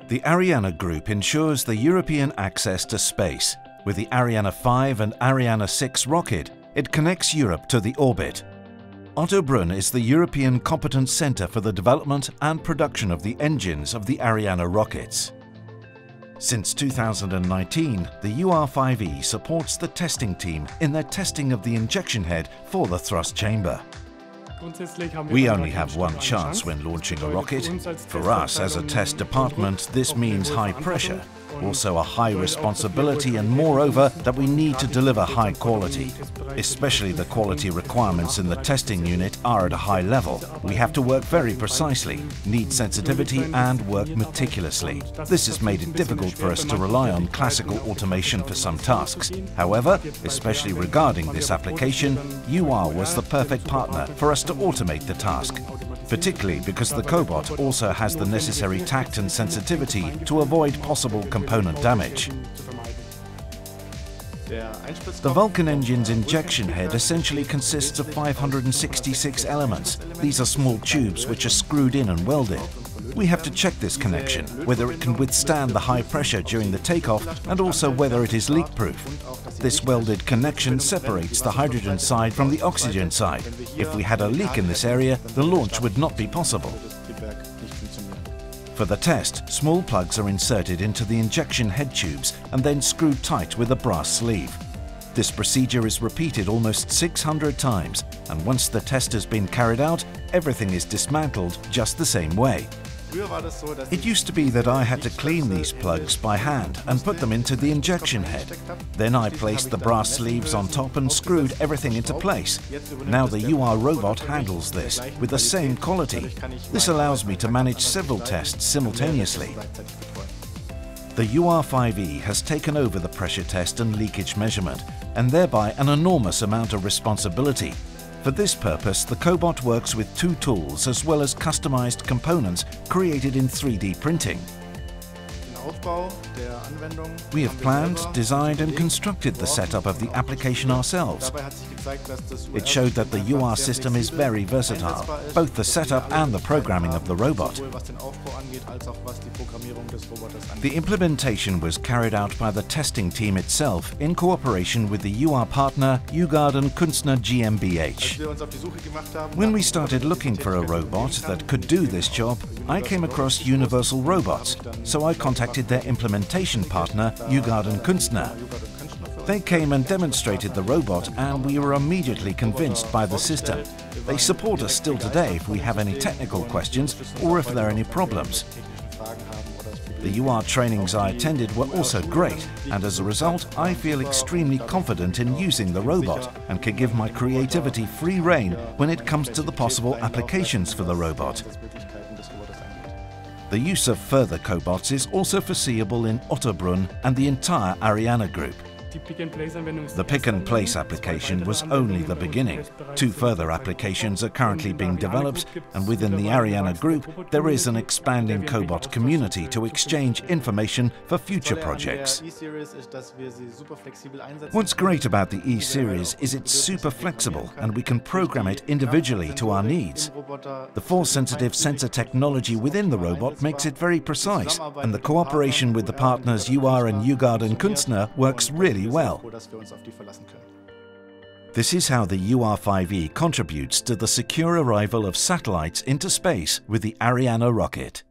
The Ariane Group ensures the European access to space. With the Ariane 5 and Ariane 6 rocket, it connects Europe to the orbit. Ottobrunn is the European competence centre for the development and production of the engines of the Ariane rockets. Since 2019, the UR5E supports the testing team in their testing of the injection head for the thrust chamber. We only have one chance when launching a rocket. For us as a test department, this means high pressure, also a high responsibility, and moreover that we need to deliver high quality. Especially the quality requirements in the testing unit are at a high level. We have to work very precisely, need sensitivity and work meticulously. This has made it difficult for us to rely on classical automation for some tasks. However, especially regarding this application, UR was the perfect partner for us to automate the task. Particularly because the Cobot also has the necessary tact and sensitivity to avoid possible component damage. The Vulcan engine's injection head essentially consists of 566 elements. These are small tubes which are screwed in and welded. We have to check this connection, whether it can withstand the high pressure during the takeoff and also whether it is leak-proof. This welded connection separates the hydrogen side from the oxygen side. If we had a leak in this area, the launch would not be possible. For the test, small plugs are inserted into the injection head tubes and then screwed tight with a brass sleeve. This procedure is repeated almost 600 times, and once the test has been carried out, everything is dismantled just the same way. It used to be that I had to clean these plugs by hand and put them into the injection head. Then I placed the brass sleeves on top and screwed everything into place. Now the UR robot handles this with the same quality. This allows me to manage several tests simultaneously. The UR5E has taken over the pressure test and leakage measurement, and thereby an enormous amount of responsibility. For this purpose, the Cobot works with two tools as well as customized components created in 3D printing. We have planned, designed and constructed the setup of the application ourselves. It showed that the UR system is very versatile, both the setup and the programming of the robot. The implementation was carried out by the testing team itself in cooperation with the UR partner Jugarden Kunstner GmbH. When we started looking for a robot that could do this job, I came across Universal Robots, so I contacted their implementation partner Jugarden Kunstner. They came and demonstrated the robot, and we were immediately convinced by the system. They support us still today if we have any technical questions or if there are any problems. The UR trainings I attended were also great, and as a result I feel extremely confident in using the robot and can give my creativity free rein when it comes to the possible applications for the robot. The use of further Cobots is also foreseeable in Ottobrunn and the entire Ariane Group. The pick-and-place application was only the beginning. Two further applications are currently being developed, and within the Ariane Group there is an expanding Cobot community to exchange information for future projects. What's great about the E-Series is it's super flexible and we can program it individually to our needs. The force-sensitive sensor technology within the robot makes it very precise, and the cooperation with the partners UR and Jugarden Kunstner works really well. This is how the UR5E contributes to the secure arrival of satellites into space with the Ariane rocket.